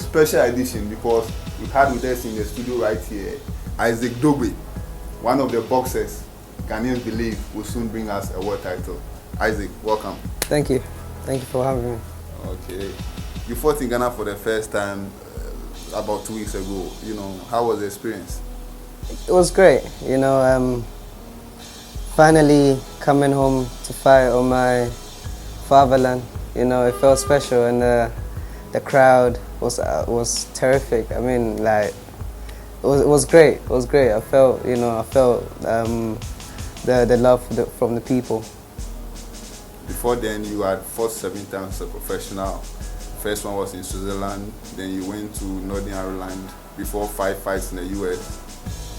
special edition because we had with us in the studio right here Isaac Dogbe, one of the boxers Ghanaians believe will soon bring us a world title. Isaac, welcome. Thank you. Thank you for having me. Okay. You fought in Ghana for the first time about 2 weeks ago. You know, how was the experience? It was great. You know, finally coming home to fight on my fatherland. You know, it felt special, and the crowd was terrific. I mean, like, it was great. It was great. I felt, you know, the love from the people. Before then, you had fought 7 times as a professional. First one was in Switzerland, then you went to Northern Ireland before 5 fights in the US.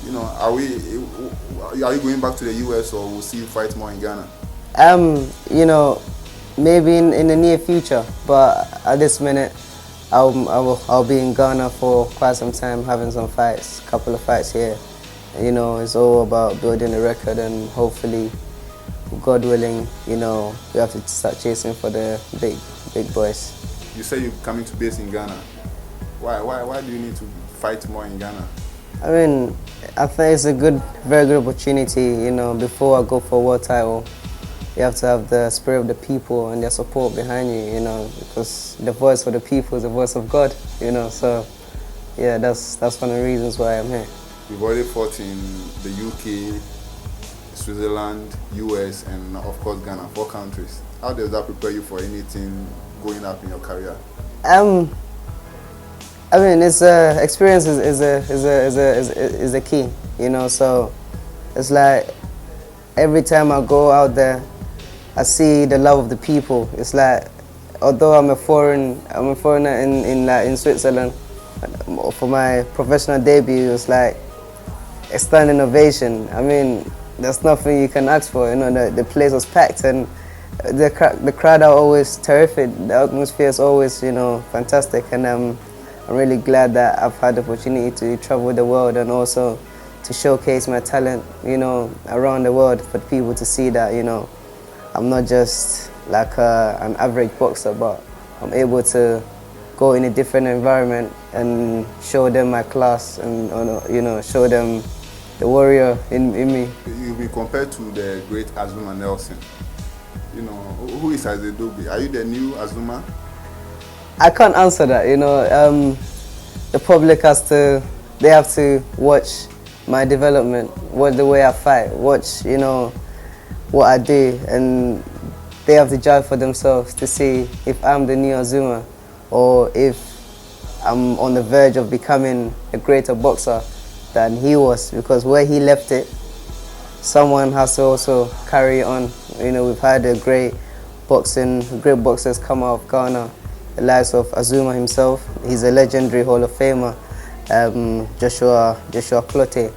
You know, are you going back to the US, or we'll see you fight more in Ghana? You know, maybe in the near future, but at this minute, I'll be in Ghana for quite some time, having some fights, a couple of fights here. You know, it's all about building a record, and hopefully, God willing, you know, we have to start chasing for the big boys. You say you're coming to base in Ghana. Why do you need to fight more in Ghana? I mean, I think it's a very good opportunity. You know, before I go for a world title, you have to have the spirit of the people and their support behind you. You know, because the voice of the people is the voice of God. You know, so yeah, that's one of the reasons why I'm here. You've already fought in the UK, Switzerland, US, and of course Ghana, 4 countries. How does that prepare you for anything going up in your career? I mean, it's experience is a key, you know. So it's like every time I go out there, I see the love of the people. It's like, although I'm a foreigner in Switzerland, for my professional debut, it's like a standing ovation. I mean, there's nothing you can ask for. You know, the place was packed, and the crowd are always terrific. The atmosphere is always, you know, fantastic, and I'm really glad that I've had the opportunity to travel the world and also to showcase my talent, you know, around the world for people to see that, you know, I'm not just like an average boxer, but I'm able to go in a different environment and show them my class and, you know, show them the warrior in me. You've been compared to the great Azuma Nelson. You know, who is Isaac Dogboe? Are you the new Azuma? I can't answer that, you know. The public they have to watch my development, watch the way I fight, watch, you know, what I do, and they have to judge for themselves to see if I'm the new Azuma or if I'm on the verge of becoming a greater boxer than he was, because where he left it, someone has to also carry on. You know, we've had great boxers come out of Ghana, the likes of Azuma himself. He's a legendary Hall of Famer. Joshua Clottey,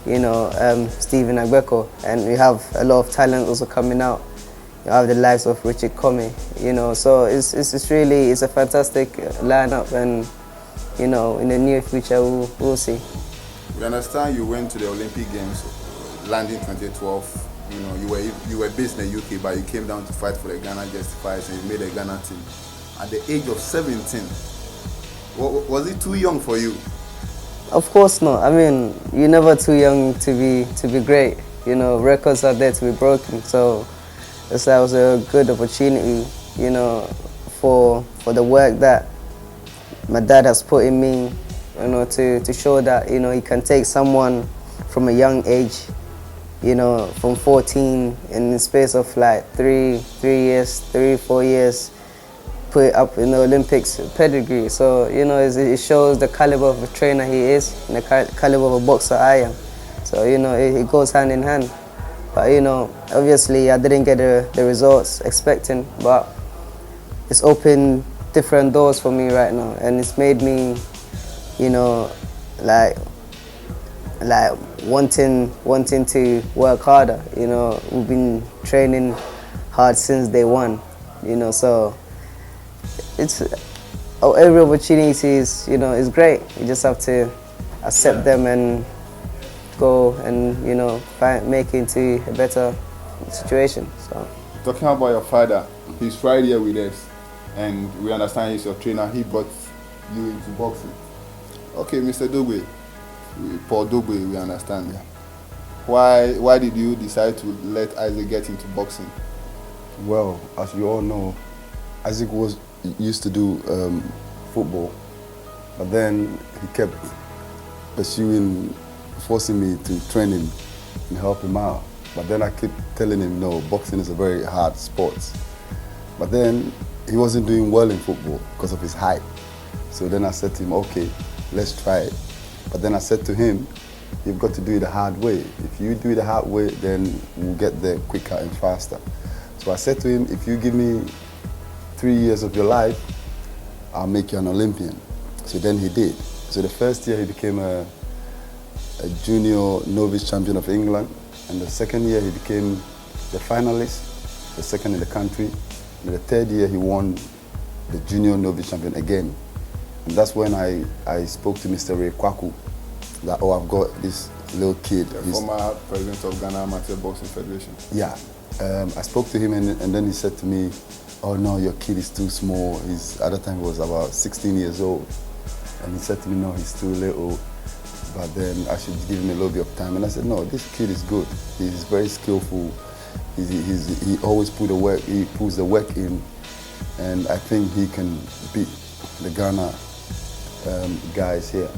you know, Stephen Agbeko, and we have a lot of talent also coming out. You have the likes of Richard Comey, you know, so it's a fantastic lineup, and you know, in the near future we'll see. We understand you went to the Olympic Games, London 2012. You know, you were based in the UK, but you came down to fight for the Ghana Justifiers, and you made a Ghana team at the age of 17. Was it too young for you? Of course not. I mean, you're never too young to be great. You know, records are there to be broken. So that was a good opportunity, you know, for the work that my dad has put in me, you know, to show that, you know, he can take someone from a young age, you know, from 14 in the space of like 3, 4 years, put it up in the Olympics pedigree. So, you know, it shows the caliber of a trainer he is and the caliber of a boxer I am. So, you know, it goes hand in hand. But, you know, obviously I didn't get the results expecting, but it's opened different doors for me right now, and it's made me, you know, like wanting to work harder. You know, we've been training hard since day one, you know, so it's every opportunity is, you know, is great. You just have to accept them and go and, you know, make it into a better situation. So, talking about your father, he's right here with us, and we understand he's your trainer. He brought you into boxing. Okay, Mr. Dogbe, Paul Dogbe, we understand. Yeah. Why did you decide to let Isaac get into boxing? Well, as you all know, Isaac used to do football, but then he kept forcing me to train him and help him out. But then I kept telling him, no, boxing is a very hard sport. But then he wasn't doing well in football because of his height. So then I said to him, okay, let's try it. But then I said to him, you've got to do it the hard way. If you do it the hard way, then we'll get there quicker and faster. So I said to him, if you give me 3 years of your life, I'll make you an Olympian. So then he did. So the first year he became a junior novice champion of England. And the second year he became the finalist, the second in the country. And the third year he won the junior novice champion again. And that's when I spoke to Mr. Ray Kwaku that, oh, I've got this little kid. The former president of Ghana Amateur Boxing Federation. Yeah. I spoke to him and then he said to me, oh no, your kid is too small. At that time he was about 16 years old. And he said to me, no, he's too little, but then I should give him a little bit of time. And I said, no, this kid is good. He's very skillful. He always puts the work in, and I think he can beat the Ghana guys here.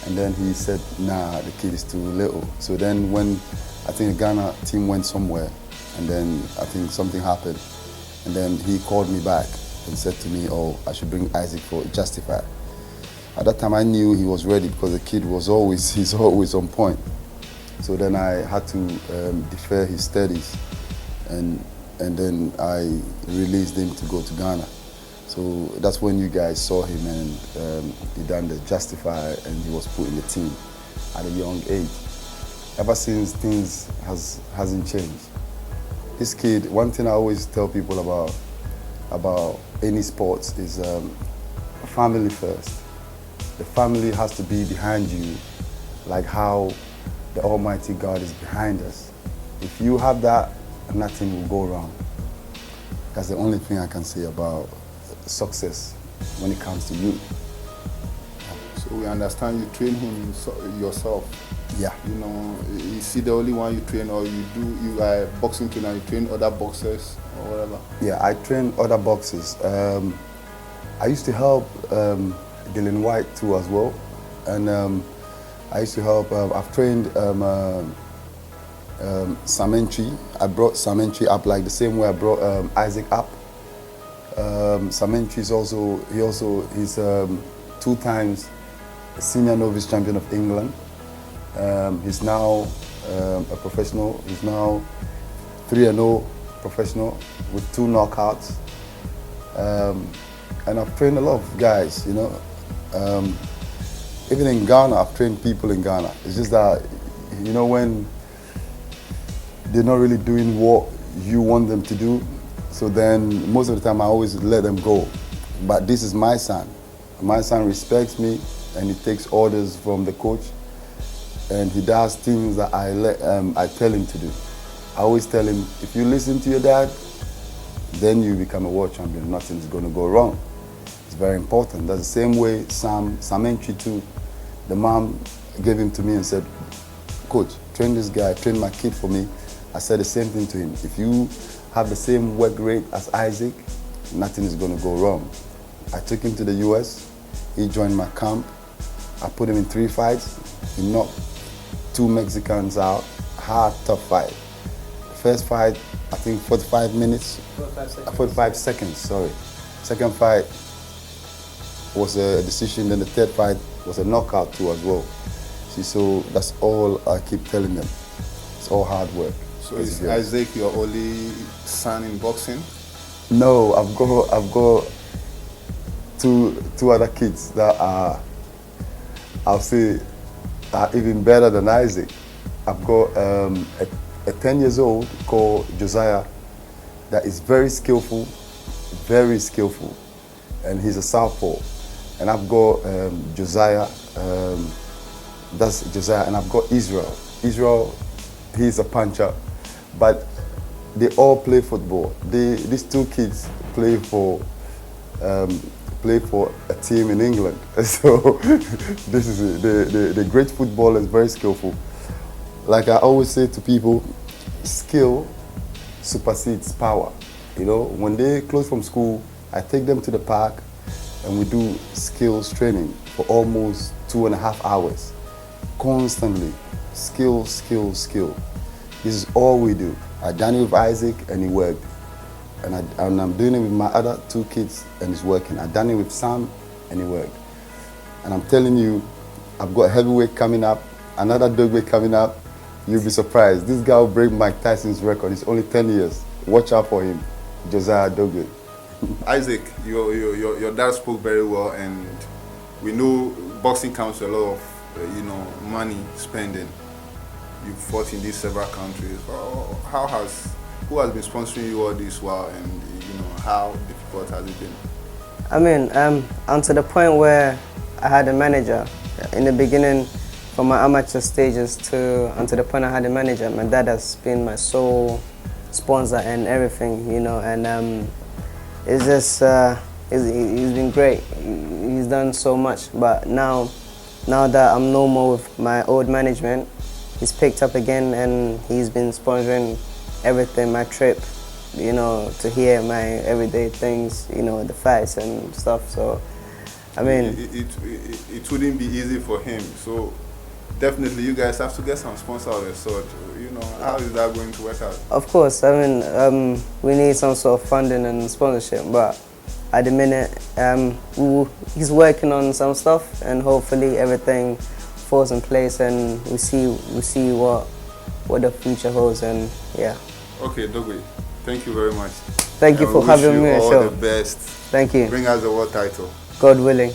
And then he said, nah, the kid is too little. So then when I think the Ghana team went somewhere, and then I think something happened, and then he called me back and said to me, oh, I should bring Isaac for Justify. At that time I knew he was ready because the kid he's always on point. So then I had to defer his studies, and then I released him to go to Ghana. So that's when you guys saw him, and he done the Justify, and he was put in the team at a young age. Ever since, things hasn't changed. This kid, one thing I always tell people about any sports is family first. The family has to be behind you, like how the Almighty God is behind us. If you have that, nothing will go wrong. That's the only thing I can say about success when it comes to you. So we understand you train him yourself. Yeah. You know, is he the only one you train, or you are a boxing trainer, you train other boxers or whatever? Yeah, I train other boxers. I used to help Dylan White too as well, and I used to help. I've trained Samentri. I brought Samentri up like the same way I brought Isaac up. Samentri is he's 2 times senior novice champion of England. He's now a professional. He's now 3-0 professional with 2 knockouts. And I've trained a lot of guys, you know. Even in Ghana, I've trained people in Ghana. It's just that, you know, when they're not really doing what you want them to do, so then most of the time I always let them go. But this is my son. My son respects me, and he takes orders from the coach, and he does things that I tell him to do. I always tell him, if you listen to your dad, then you become a world champion. Nothing's going to go wrong. It's very important. That's the same way Samentri too. The mom gave him to me and said, coach, train this guy, train my kid for me. I said the same thing to him. If you have the same work rate as Isaac, nothing is going to go wrong. I took him to the US. He joined my camp. I put him in 3 fights. He knocked 2 Mexicans out. Hard, tough fight. The first fight, I think 45 minutes. 45 seconds, sorry. Second fight was a decision, then the third fight was a knockout too as well. See, so that's all I keep telling them. It's all hard work. So is Isaac your only son in boxing? No, I've got two other kids that are, I'll say, are even better than Isaac. I've got a 10 years old called Josiah that is very skillful, and he's a southpaw. And I've got Josiah, that's Josiah, and I've got Israel. Israel, he's a puncher, but they all play football. These 2 kids play for play for a team in England. So this is the great footballer is very skillful. Like I always say to people, skill supersedes power. You know, when they close from school, I take them to the park and we do skills training for almost 2.5 hours. Constantly, skill, skill, skill. This is all we do. I done it with Isaac and he worked. And I'm doing it with my other 2 kids and it's working. I done it with Sam and he worked. And I'm telling you, I've got heavyweight coming up, another Dogbe coming up. You'll be surprised. This guy will break Mike Tyson's record. It's only 10 years. Watch out for him, Josiah Dogbe. Isaac, your dad spoke very well, and we know boxing comes with a lot of money spending. You fought in these several countries. Who has been sponsoring you all this while, and how difficult has it been? I mean, unto the point where I had a manager in the beginning, from my amateur stages unto the point I had a manager. My dad has been my sole sponsor and everything, and it's just he's been great. He's done so much, but now that I'm no more with my old management, he's picked up again and he's been sponsoring everything, my trip, to hear my everyday things, the fights and stuff. So, I mean, it wouldn't be easy for him. So, definitely, you guys have to get some sponsor of the sort. How is that going to work out? Of course, I mean, we need some sort of funding and sponsorship, but at the minute, he's working on some stuff, and hopefully everything falls in place, and we see what the future holds, and yeah. Okay, Dogbe, thank you very much. Thank you for having me. All the best. Thank you. Bring us the world title. God willing.